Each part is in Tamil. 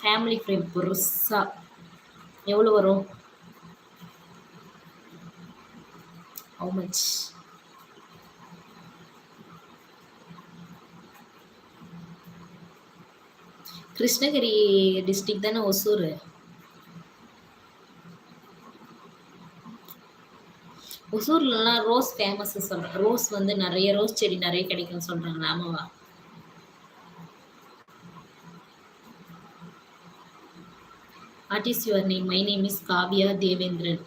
ஃபேமிலி ஃப்ரேம் பெருசா எவ்வளோ வரும்? How much? கிருஷ்ணகிரி டிஸ்ட்ரிக்ட் தானே ஒசூர். ஒசூர்லலாம் ரோஸ் ஃபேமஸ் சொல்கிறேன். ரோஸ் வந்து நிறைய ரோஸ் செடி நிறைய கிடைக்கும் சொல்கிறாங்க. ஆமாவா? What is your name? My name is Kavya Devendran.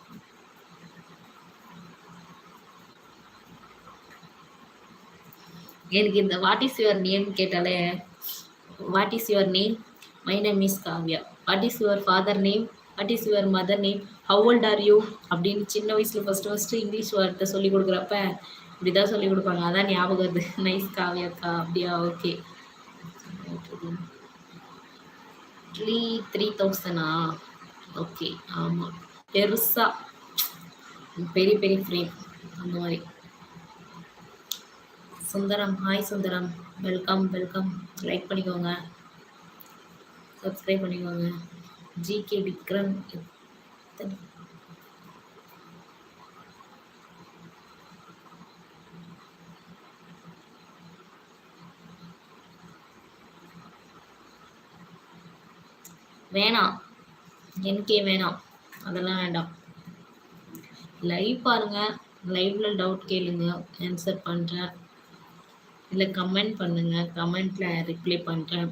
எனக்கு இந்த வாட் இஸ் யுவர் நேம் கேட்டாலே, what is your name? My name is Kavya. What is your father name? What is your mother name? How old are you? அப்படின்னு சின்ன வயசுல ஃபர்ஸ்ட் இங்கிலீஷ் வார்த்தை சொல்லி கொடுக்குறப்ப இப்படிதான் சொல்லி கொடுப்பாங்க. அதான் ஞாபகம் வருது. நைஸ் காவ்யாக்கா. அப்படியா? ஓகே. 3000 ஓகே. ஆமாம், பெருசா பெரிய பெரிய ஃப்ரேம் அந்த மாதிரி. Sundaram, hi Sundaram, welcome welcome. Like பண்ணிக்கோங்க, சப்ஸ்கிரைப் பண்ணிக்கோங்க. ஜிகே விக்ரம் வேணாம், எனக்கே வேணாம், அதெல்லாம் வேண்டாம். லைவ் பாருங்க, லைவ்ல டவுட் கேளுங்க, ஆன்சர் பண்ணுறேன். இல்லை கமெண்ட் பண்ணுங்க, கமெண்ட்ல ரிப்ளை பண்ணுறேன்.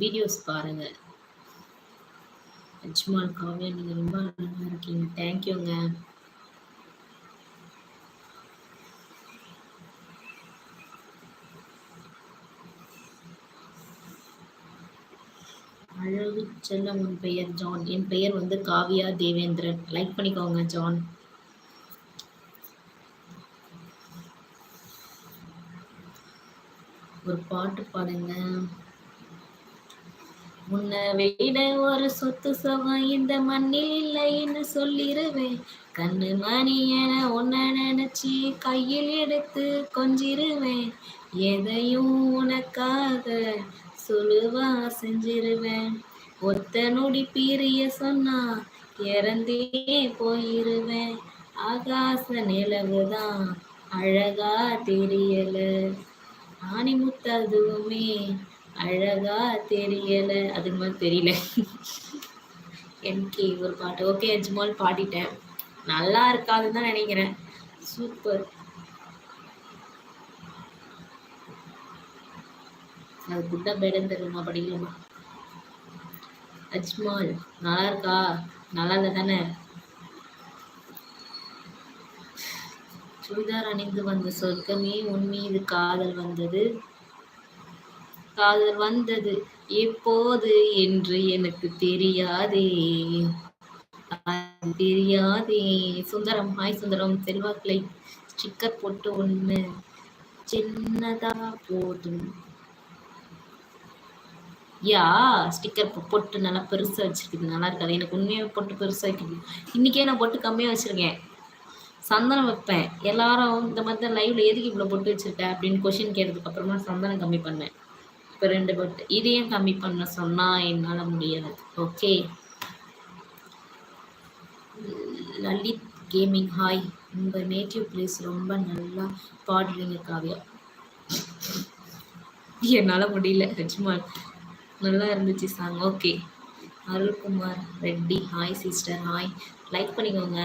வீடியோஸ் பாருங்க. அஜ்மால் காவ்யா, நீங்கள் ரொம்ப அழகாக இருக்கீங்க. தேங்க்யூங்க. அழகு செல்லம், உன் பெயர் ஜான். என் பெயர் வந்து காவ்யா தேவேந்திரன். லைக் பண்ணிக்கோங்க ஜான். ஒரு பாட்டு பாடுங்க. உன்னை விட ஒரு சொத்து சுகம் இந்த மண்ணில் இல்லைன்னு சொல்லிருவேன். கண்ணு மணி என உன்னை நினைச்சி கையில் எடுத்து கொஞ்சிருவேன். எதையும் உனக்காக சுழுவா செஞ்சிருவேன். ஒத்த நொடி பிரிய சொன்னா இறந்தே போயிருவேன். ஆகாச நிலவுதான் அழகா தெரியல, ஆணி முத்ததுவுமே அழகா தெரியல. அதுக்கு மாதிரி தெரியல. எனக்கு ஒரு பாட்டு. ஓகே அஜ்மால், பாடிட்டேன். நல்லா இருக்காதுன்னு தான் நினைக்கிறேன். சூப்பர். அது குட்டா பேடன் தெரியுமா? படிக்கலாமா? அஜ்மால் நல்லா இருக்கா? நல்லா இல்லை தானே? சுடிதார் அணிந்து வந்த சொர்க்கமே உன் மீது காதல் வந்தது, காதல் வந்தது எப்போது என்று எனக்கு தெரியாதே, தெரியாதே. சுந்தரம், ஹாய் சுந்தரம். செல்வாக்களை ஸ்டிக்கர் போட்டு ஒன்று சின்னதா போதும். யா, ஸ்டிக்கர் போட்டு நல்லா பெருசாக வச்சிருக்குது. நல்லா இருக்காது. எனக்கு உண்மையாக போட்டு பெருசாக வைக்கணும். இன்றைக்கே நான் போட்டு கம்மியாக வச்சுருக்கேன். சந்தனம் வைப்பேன். எல்லாரும் இந்த மாதிரி தான் லைவ்ல எதுக்கு இவ்வளோ பொட்டு வச்சிருக்க அப்படின்னு கொஷின் கேட்டதுக்கு அப்புறமா சந்தனம் கம்மி பண்ணேன். இப்போ 2 பொட்டு. இதையும் கம்மி பண்ண சொன்னால் என்னால் முடியாது. ஓகே. Lalit gaming, hi. உங்கள் நேட்டிவ் பிளேஸ் ரொம்ப நல்லா பாடுறீங்க காவ்யா. என்னால் முடியல அஜ்மால். நல்லா இருந்துச்சு song. Okay. Arulkumar Reddy, hi sister. Hi. Like பண்ணிக்கோங்க.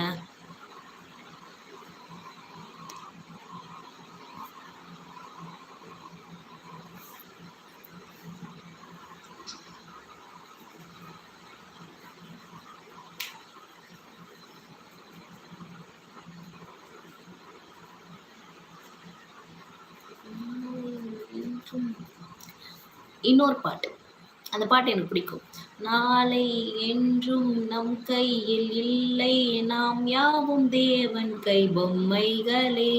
இன்னொரு பாட்டு, அந்த பாட்டு எனக்கு பிடிக்கும். நாளை என்றும் நம் கையில் இல்லை, நாம் யாவும் தேவன் கை பொம்மைகளே,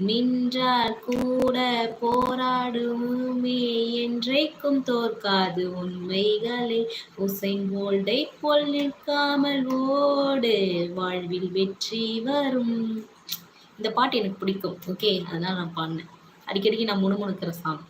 நின்றால் கூட போராடுமே, என்றைக்கும் தோற்காது உண்மைகளே, உசைன் போல்டை போல் நிற்காமல் ஓடு, வாழ்வில் வெற்றி வரும். இந்த பாட்டு எனக்கு பிடிக்கும். ஓகே, அதனால நான் பாடினேன். அடிக்கடிக்கு நான் முணுமுணுக்கிற சாங்.